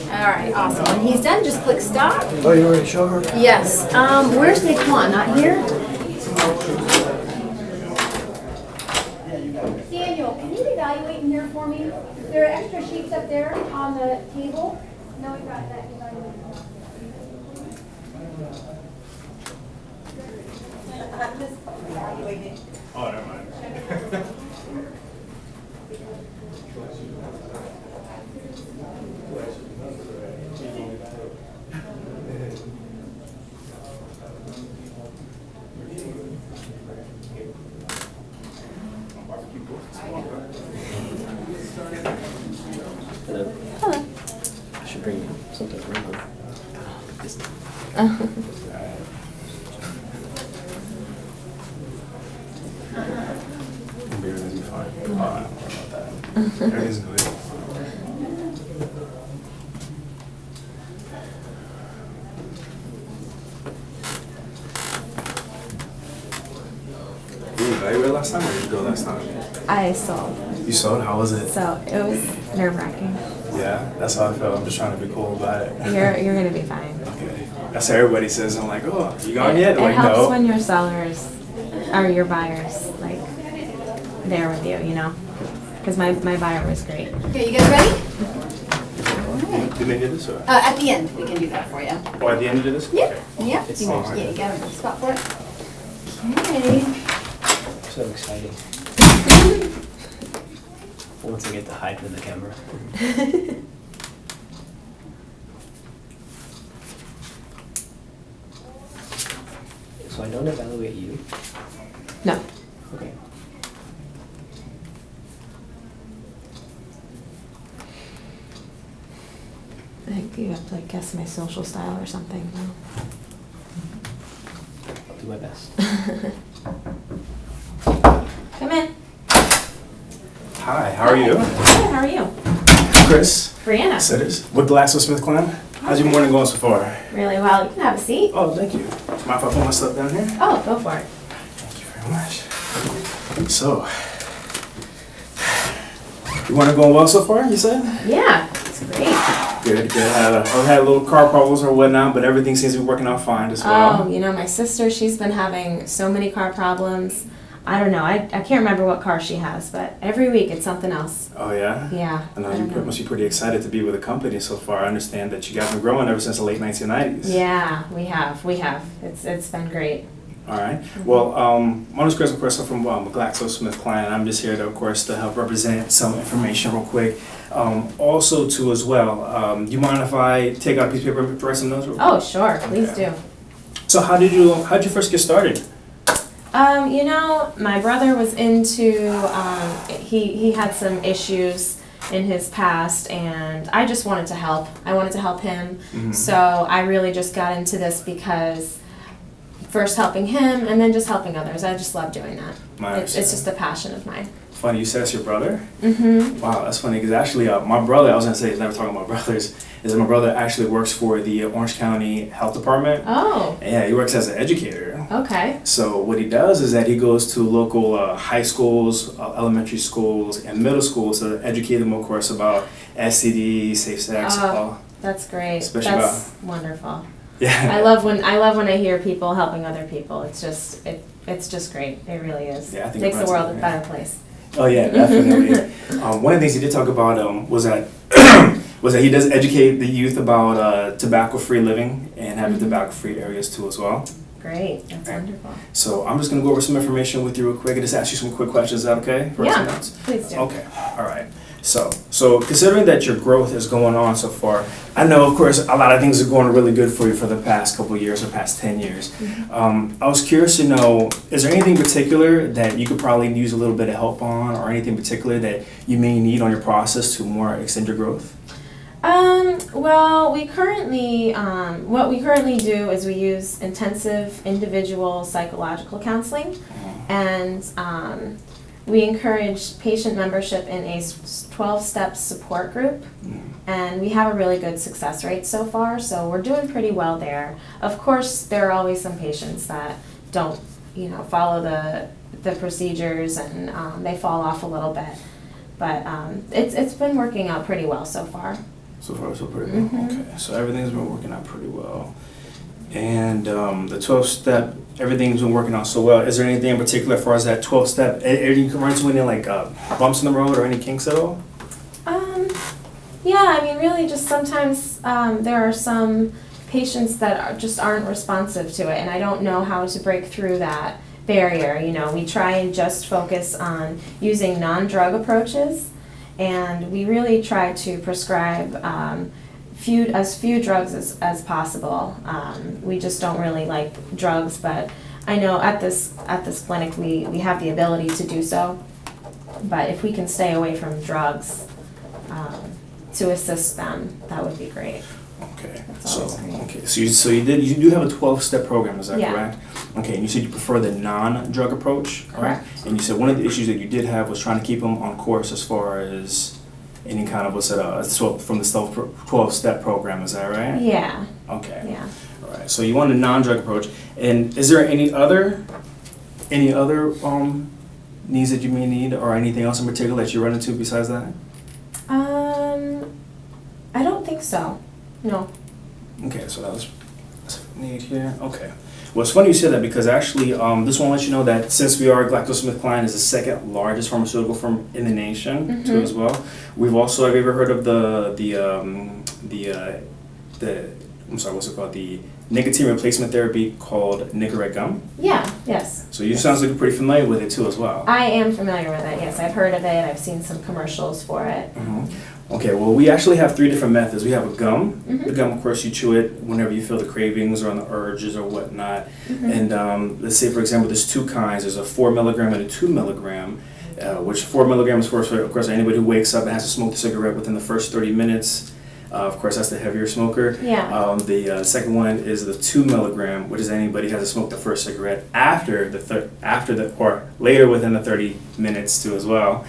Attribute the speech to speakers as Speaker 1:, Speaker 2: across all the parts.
Speaker 1: All right, awesome. When he's done, just click stop.
Speaker 2: Oh, you already showed her?
Speaker 1: Yes. Where's Nicorette? Not here? Daniel, can you evaluate in here for me? There are extra sheets up there on the table. No, we got that.
Speaker 3: Oh, never mind.
Speaker 2: Hello.
Speaker 1: Hello.
Speaker 2: I should bring you something to remember.
Speaker 3: Beer will be fine. Oh, I don't know about that. Everything's good. You evaluated last time or did you go last time?
Speaker 4: I sold.
Speaker 3: You sold? How was it?
Speaker 4: So it was nerve-wracking.
Speaker 3: Yeah, that's how I felt. I'm just trying to be cool about it.
Speaker 4: You're gonna be fine.
Speaker 3: Okay. That's what everybody says. I'm like, oh, you gone yet?
Speaker 4: It
Speaker 3: Like,
Speaker 4: helps
Speaker 3: no.
Speaker 4: when your sellers or your buyers like there with you, you know. Because my buyer was great.
Speaker 1: Okay, you guys ready?
Speaker 3: Did they do this or?
Speaker 1: At the end, we can do that for you.
Speaker 3: Oh, at the end you do this?
Speaker 1: Yeah.
Speaker 3: Okay.
Speaker 1: Yeah.
Speaker 2: It's
Speaker 1: You,
Speaker 2: safe.
Speaker 1: yeah, you got a spot for it. Okay.
Speaker 2: So exciting. Once I get to hide with the camera. So I don't evaluate you.
Speaker 4: No.
Speaker 2: Okay.
Speaker 4: I think you have to like guess my social style or something. No.
Speaker 2: I'll do my best.
Speaker 4: Come in.
Speaker 3: Hi, how are you?
Speaker 4: Good, how are you?
Speaker 3: Chris.
Speaker 4: Brianna.
Speaker 3: Sitters. With GlaxoSmithKline. How's your morning going so far?
Speaker 4: Really well. You can have a seat.
Speaker 3: Oh, thank you. Mind if I put my stuff down here?
Speaker 4: Oh, go for it.
Speaker 3: Thank you very much. So, you want to go well so far, you said?
Speaker 4: Yeah, it's great.
Speaker 3: Good, good. I've had little car problems or whatnot, but everything seems to be working out fine as well.
Speaker 4: Oh, you know, my sister, she's been having so many car problems. I don't know. I can't remember what car she has, but every week it's something else.
Speaker 3: Oh, yeah?
Speaker 4: Yeah.
Speaker 3: I know
Speaker 4: I
Speaker 3: you
Speaker 4: don't know.
Speaker 3: must be pretty excited to be with the company so far. I understand that you guys been growing ever since the late 1990s.
Speaker 4: Yeah, we have. It's been great.
Speaker 3: All right. Well, my name is Chris, of course. I'm from GlaxoSmithKline. I'm just here, to, of course, to help represent some information real quick. Also, too, as well, do you mind if I take out a piece of paper and write some notes real quick?
Speaker 4: Oh, sure. Please
Speaker 3: Okay.
Speaker 4: do.
Speaker 3: So how'd you first get started?
Speaker 4: You know, my brother was into, he had some issues in his past, and I just wanted to help. I wanted to help him.
Speaker 3: Mhm.
Speaker 4: So I really just got into this because first helping him and then just helping others. I just love doing that. It's just a passion of mine.
Speaker 3: Funny you said it's your brother?
Speaker 4: Mm-hmm.
Speaker 3: Wow, that's funny because actually my brother, I was going to say, he's never talking about brothers, is that my brother actually works for the Orange County Health Department.
Speaker 4: Oh,
Speaker 3: And yeah, he works as an educator.
Speaker 4: okay.
Speaker 3: So what he does is that he goes to local high schools, elementary schools, and middle schools to educate them, of course, about STD, safe sex.
Speaker 4: Oh, that's great.
Speaker 3: Especially
Speaker 4: That's wonderful.
Speaker 3: Yeah.
Speaker 4: I love when I hear people helping other people. It's just great. It really is.
Speaker 3: Yeah, I think
Speaker 4: Makes the
Speaker 3: that's
Speaker 4: world a
Speaker 3: great.
Speaker 4: better place.
Speaker 3: Oh yeah, definitely. One of the things he did talk about was that he does educate the youth about tobacco-free living and having tobacco-free areas too as well.
Speaker 4: Great. That's
Speaker 3: Okay.
Speaker 4: wonderful.
Speaker 3: So I'm just gonna go over some information with you real quick and just ask you some quick questions. Is that okay? For some
Speaker 4: Yeah,
Speaker 3: notes?
Speaker 4: please do.
Speaker 3: Okay. All right. So considering that your growth is going on so far, I know, of course, a lot of things are going really good for you for the past couple of years or past 10 years. I was curious to know, is there anything particular that you could probably use a little bit of help on, or anything particular that you may need on your process to more extend your growth?
Speaker 4: Well, what we currently do is we use intensive individual psychological counseling, and we encourage patient membership in a 12-step support group, and we have a really good success rate so far, so we're doing pretty well there. Of course, there are always some patients that don't, follow the procedures, and they fall off a little bit, but it's been working out pretty well so far.
Speaker 3: So far, so pretty well. Okay, so everything's been working out pretty well. And the 12-step, everything's been working out so well. Is there anything in particular as far as that 12-step? You can run into any like bumps in the road or any kinks at all?
Speaker 4: Yeah, I mean, really, just sometimes there are some patients that just aren't responsive to it, and I don't know how to break through that barrier. You know, we try and just focus on using non-drug approaches, and we really try to prescribe as few drugs as possible. We just don't really like drugs, but I know at this clinic we have the ability to do so. But if we can stay away from drugs to assist them, that would be great.
Speaker 3: Okay.
Speaker 4: That's always great.
Speaker 3: Okay. So you do have a 12-step program, is that
Speaker 4: Yeah.
Speaker 3: correct? Okay. And you said you prefer the non-drug approach, right?
Speaker 4: Correct.
Speaker 3: And you said one of the issues that you did have was trying to keep them on course as far as any kind of from the 12-step program. Is that right?
Speaker 4: Yeah.
Speaker 3: Okay.
Speaker 4: Yeah.
Speaker 3: All right. So you want a non-drug approach, and is there any other needs that you may need, or anything else in particular that you run into besides that?
Speaker 4: I don't think so. No.
Speaker 3: Okay, so that's need here. Okay. Well, it's funny you said that because actually, this one lets you know that since we are GlaxoSmithKline is the second largest pharmaceutical firm in the nation too as well. We've also, have you ever heard of the I'm sorry, what's it called? The nicotine replacement therapy called Nicorette gum.
Speaker 4: Yeah. Yes.
Speaker 3: So you sounds like you're pretty familiar with it too as well.
Speaker 4: I am familiar with it. Yes, I've heard of it. I've seen some commercials for it.
Speaker 3: Okay, well, we actually have 3 different methods. We have a gum. The gum, of course, you chew it whenever you feel the cravings or on the urges or whatnot. And let's say, for example, there's 2 kinds. There's a 4 milligram and a 2 milligram, which 4 milligrams for, of course, anybody who wakes up and has to smoke the cigarette within the first 30 minutes. Of course, that's the heavier smoker.
Speaker 4: Yeah.
Speaker 3: The second one is the 2 milligram, which is anybody who has to smoke the first cigarette after or later within the 30 minutes too as well.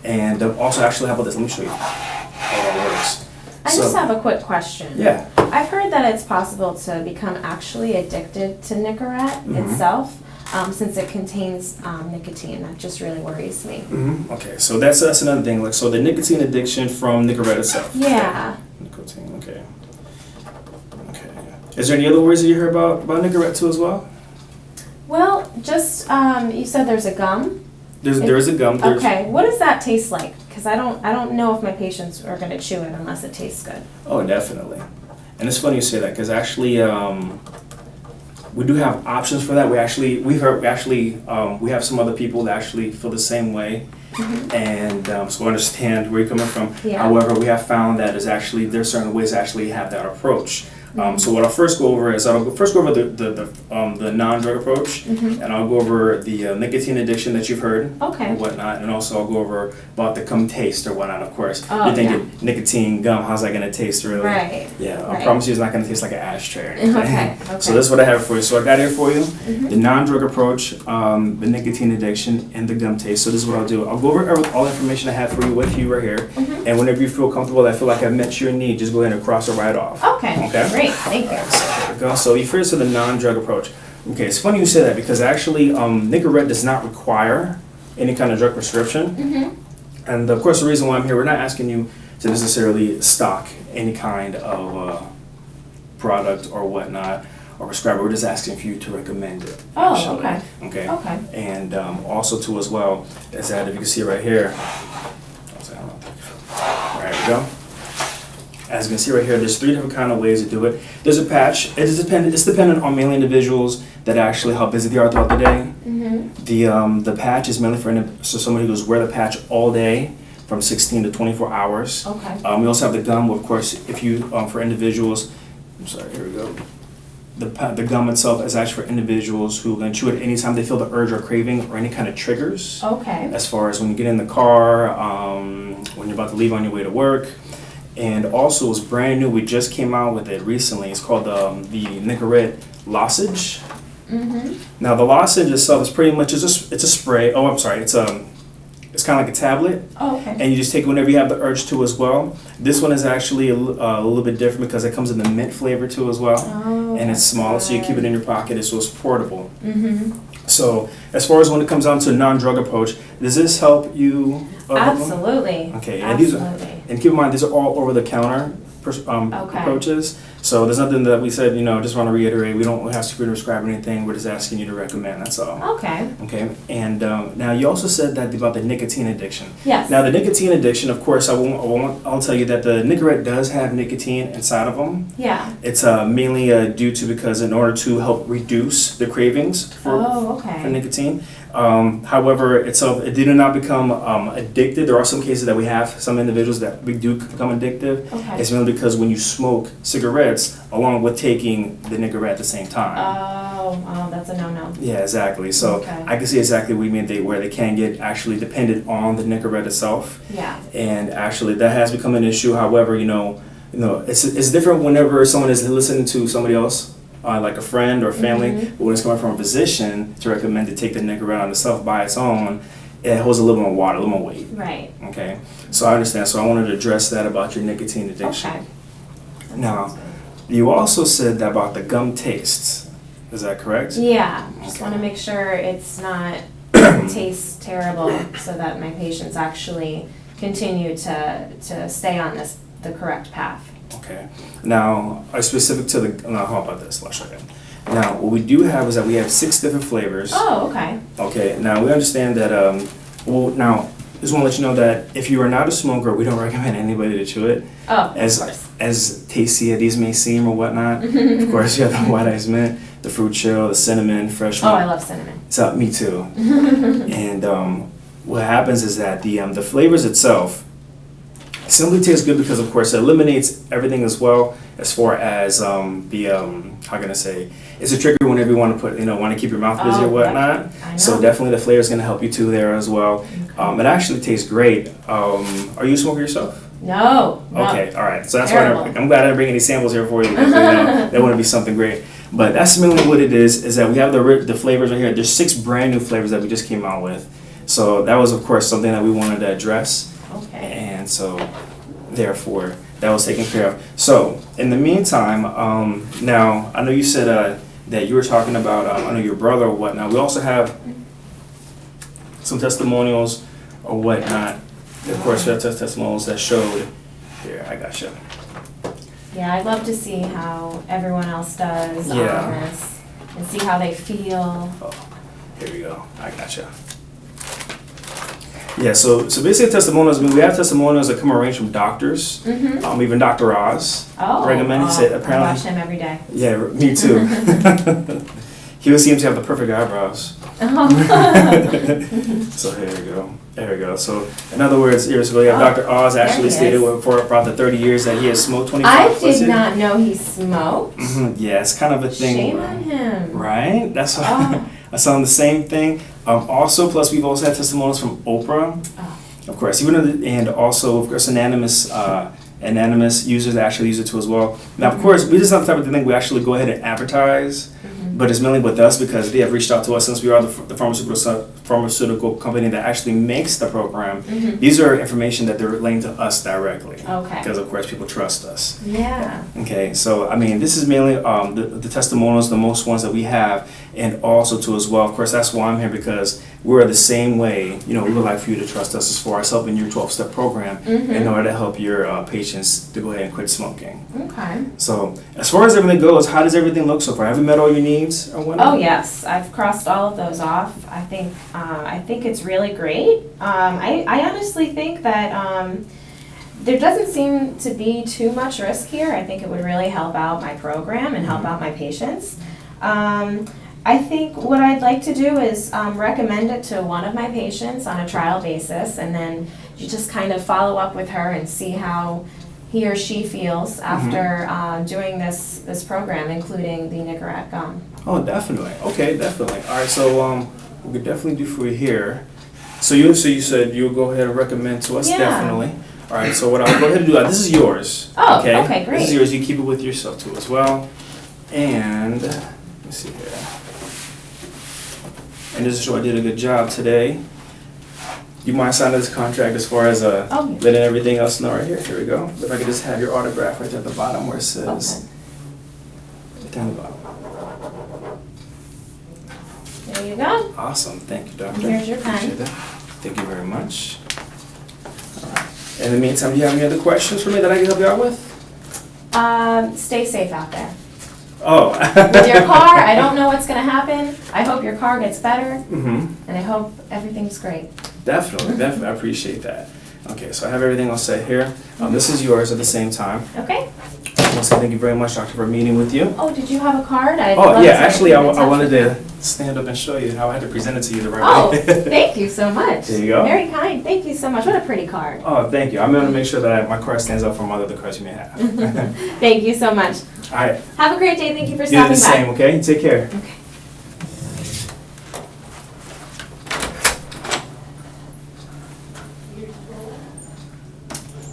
Speaker 3: And also, actually, how about this? Let me show you how it works.
Speaker 4: I just have a quick question.
Speaker 3: Yeah.
Speaker 4: I've heard that it's possible to become actually addicted to Nicorette itself, since it contains nicotine. That just really worries me.
Speaker 3: Okay, so that's another thing. Like, so the nicotine addiction from Nicorette itself.
Speaker 4: Yeah.
Speaker 3: Nicotine. Okay. Okay. Is there any other words that you hear about Nicorette too as well?
Speaker 4: Well, just you said there's a gum.
Speaker 3: There is a gum.
Speaker 4: Okay, what does that taste like? Because I don't know if my patients are going to chew it unless it tastes good.
Speaker 3: Oh, definitely. And it's funny you say that because actually we do have options for that. We have some other people that actually feel the same way, and so I understand where you're coming from.
Speaker 4: Yeah.
Speaker 3: However, we have found that there's certain ways to actually have that approach. So what I'll first go over is the non-drug approach, and I'll go over the nicotine addiction that you've heard, and whatnot, and also I'll go over about the gum taste or whatnot. Of course, you're thinking nicotine gum. How's that gonna taste really?
Speaker 4: Right.
Speaker 3: Yeah, I
Speaker 4: Right.
Speaker 3: promise you, it's not gonna taste like an ashtray or anything.
Speaker 4: Okay.
Speaker 3: So this is what I have for you. So I got here for you the non-drug approach, the nicotine addiction, and the gum taste. So this is what I'll do. I'll go over all the information I have for you with you right here, and whenever you feel comfortable, I feel like I've met your need, just go ahead and cross it right off.
Speaker 4: Okay.
Speaker 3: Okay.
Speaker 4: Great. Thank you.
Speaker 3: So there we go. So you first to the non-drug approach. Okay, it's funny you say that because actually Nicorette does not require any kind of drug prescription. And of course the reason why I'm here, we're not asking you to necessarily stock any kind of product or whatnot or prescribe it. We're just asking for you to recommend it.
Speaker 4: Oh,
Speaker 3: actually.
Speaker 4: okay.
Speaker 3: Okay.
Speaker 4: Okay.
Speaker 3: And also too as well is that if you can see right here, there we go. As you can see right here, there's 3 different kind of ways to do it. There's a patch. It's dependent on mainly individuals that actually how busy they are throughout the day. The patch is mainly for somebody who's wear the patch all day from 16 to 24 hours.
Speaker 4: Okay.
Speaker 3: We also have the gum, of course, if you for individuals. I'm sorry. Here we go. The gum itself is actually for individuals who can chew it anytime they feel the urge or craving or any kind of triggers.
Speaker 4: Okay.
Speaker 3: As far as when you get in the car, when you're about to leave on your way to work. And also, it's brand new. We just came out with it recently. It's called the Nicorette lozenge. Now, the lozenge itself is pretty much it's a spray. Oh, I'm sorry. It's kind of like a tablet.
Speaker 4: Oh, okay.
Speaker 3: And you just take it whenever you have the urge to as well. This one is actually a little bit different because it comes in the mint flavor too as well.
Speaker 4: Oh,
Speaker 3: and it's small, so you keep it in your pocket. So it's portable.
Speaker 4: Mm-hmm.
Speaker 3: So as far as when it comes down to a non-drug approach, does this help you?
Speaker 4: Absolutely.
Speaker 3: Okay, and
Speaker 4: Absolutely.
Speaker 3: and keep in mind these are all over the counter approaches. So there's nothing that we said, just want to reiterate, we don't have to prescribe anything, we're just asking you to recommend, that's all.
Speaker 4: Okay.
Speaker 3: Okay, and now you also said that about the nicotine addiction.
Speaker 4: Yes.
Speaker 3: Now the nicotine addiction, of course, I'll tell you that the Nicorette does have nicotine inside of them.
Speaker 4: Yeah.
Speaker 3: It's mainly due to because in order to help reduce the cravings for nicotine. However, it did not become addicted. There are some cases that we have some individuals that we do become addictive.
Speaker 4: Okay.
Speaker 3: It's mainly because when you smoke cigarettes along with taking the Nicorette at the same time.
Speaker 4: Oh, that's a no-no.
Speaker 3: Yeah, exactly. So
Speaker 4: Okay.
Speaker 3: I can see exactly what you mean where they can get actually dependent on the Nicorette itself.
Speaker 4: Yeah.
Speaker 3: And actually that has become an issue. However, it's different whenever someone is listening to somebody else, like a friend or family, but when it's coming from a physician to recommend to take the Nicorette on itself by its own, it holds a little more water, a little more weight.
Speaker 4: Right.
Speaker 3: Okay, so I understand. So I wanted to address that about your nicotine addiction.
Speaker 4: Okay.
Speaker 3: Now, you also said that about the gum tastes. Is that correct?
Speaker 4: Yeah. Just
Speaker 3: Okay.
Speaker 4: want to make sure it's not tastes terrible, so that my patients actually continue to stay on the correct path.
Speaker 3: Okay. Now, specific to how about this? Let's show you. Now, what we do have is that we have 6 different flavors.
Speaker 4: Oh, okay.
Speaker 3: Okay. Now, we understand that, now, just want to let you know that if you are not a smoker, we don't recommend anybody to chew it.
Speaker 4: Oh, of course.
Speaker 3: As tasty as these may seem or whatnot. Of course, you have the white ice mint, the fruit chill, the cinnamon, fresh mint.
Speaker 4: Oh, I love cinnamon.
Speaker 3: So, me too. And what happens is that the flavors itself simply tastes good because, of course, it eliminates everything as well as far as how can I say, it's a trigger whenever you want to want to keep your mouth busy or whatnot.
Speaker 4: I know.
Speaker 3: So definitely the flavor is going to help you too there as well. It actually tastes great. Are you a smoker yourself?
Speaker 4: No.
Speaker 3: Okay, all right. So that's
Speaker 4: Terrible.
Speaker 3: why I'm glad I didn't bring any samples here for you. Because, that wouldn't be something great. But that's mainly what it is that we have the flavors right here. There's 6 brand new flavors that we just came out with. So that was, of course, something that we wanted to address.
Speaker 4: Okay.
Speaker 3: And so, therefore, that was taken care of. So, in the meantime, now, I know you said that you were talking about, I know your brother or whatnot. We also have some testimonials or whatnot. Of course, we have testimonials that showed. Here, I got you.
Speaker 4: Yeah, I'd love to see how everyone else does on
Speaker 3: Yeah.
Speaker 4: this and see how they feel.
Speaker 3: Oh, here we go. I got you. Yeah, so basically testimonials, we have testimonials that come arranged from doctors, even Dr. Oz.
Speaker 4: Oh,
Speaker 3: recommended. He said
Speaker 4: I
Speaker 3: apparently.
Speaker 4: watch him every day.
Speaker 3: Yeah, me too. He seems to have the perfect eyebrows. So here we go. There we go. So in other words, years ago, yeah, Dr. Oz actually
Speaker 4: he
Speaker 3: stated
Speaker 4: is.
Speaker 3: for about the 30 years that he has smoked 25
Speaker 4: I
Speaker 3: plus
Speaker 4: did
Speaker 3: years.
Speaker 4: not know he smoked.
Speaker 3: Yeah, it's kind of a thing.
Speaker 4: Shame on him.
Speaker 3: Right? That's what
Speaker 4: Oh.
Speaker 3: I saw the same thing. Also, plus we've also had testimonials from Oprah.
Speaker 4: Oh.
Speaker 3: Of course, and also, of course, anonymous users that actually use it too as well. Now, of course, we just not the type of thing we actually go ahead and advertise, but it's mainly with us because they have reached out to us since we are the pharmaceutical company that actually makes the program. These are information that they're relaying to us directly.
Speaker 4: Okay.
Speaker 3: Because, of course, people trust us.
Speaker 4: Yeah.
Speaker 3: Okay, so I mean, this is mainly the testimonials, the most ones that we have, and also too as well. Of course, that's why I'm here because we're the same way. We would like for you to trust us as far as helping your 12-step program in order to help your patients to go ahead and quit smoking.
Speaker 4: Okay.
Speaker 3: So, as far as everything goes, how does everything look so far? Have you met all your needs or whatnot?
Speaker 4: Oh yes, I've crossed all of those off. I think it's really great. I honestly think that there doesn't seem to be too much risk here. I think it would really help out my program and help out my patients. I think what I'd like to do is recommend it to one of my patients on a trial basis, and then you just kind of follow up with her and see how he or she feels after doing this program, including the Nicorette gum.
Speaker 3: Oh, definitely. Okay, definitely. All right, so we could definitely do for you here. So you said you'll go ahead and recommend to us,
Speaker 4: Yeah.
Speaker 3: definitely. All right, so what I'll go ahead and do, this is yours.
Speaker 4: Oh, okay, great.
Speaker 3: This is yours. You keep it with yourself too as well. And let me see here. And just to show I did a good job today. You mind signing this contract as far as letting everything else know right here? Here we go. If I could just have your autograph right there at the bottom where it says.
Speaker 4: Okay.
Speaker 3: Down the bottom.
Speaker 4: There you go.
Speaker 3: Awesome. Thank you, doctor.
Speaker 4: Here's your pen.
Speaker 3: Appreciate that. Thank you very much. All right. In the meantime, do you have any other questions for me that I can help you out with?
Speaker 4: Stay safe out there.
Speaker 3: Oh.
Speaker 4: With your car, I don't know what's gonna happen. I hope your car gets better,
Speaker 3: Mm-hmm.
Speaker 4: and I hope everything's great.
Speaker 3: Definitely, definitely. I appreciate that. Okay, so I have everything I'll say here. This is yours at the same time.
Speaker 4: Okay?
Speaker 3: I want to say thank you very much, Doctor, for meeting with you.
Speaker 4: Oh, did you have a card? I'd
Speaker 3: Oh,
Speaker 4: love
Speaker 3: yeah,
Speaker 4: to
Speaker 3: actually,
Speaker 4: get
Speaker 3: I
Speaker 4: in touch
Speaker 3: wanted
Speaker 4: with
Speaker 3: to stand up and show you how I had to present it to you the right
Speaker 4: Oh,
Speaker 3: way.
Speaker 4: thank you so much.
Speaker 3: There you go.
Speaker 4: Very kind. Thank you so much. What a pretty card.
Speaker 3: Oh, thank you. I'm going to make sure that my card stands out from other cards you may have.
Speaker 4: Thank you so much.
Speaker 3: All right.
Speaker 4: Have a great day. Thank you for
Speaker 3: Do
Speaker 4: stopping
Speaker 3: the
Speaker 4: by.
Speaker 3: same, okay? Take care.
Speaker 4: Okay.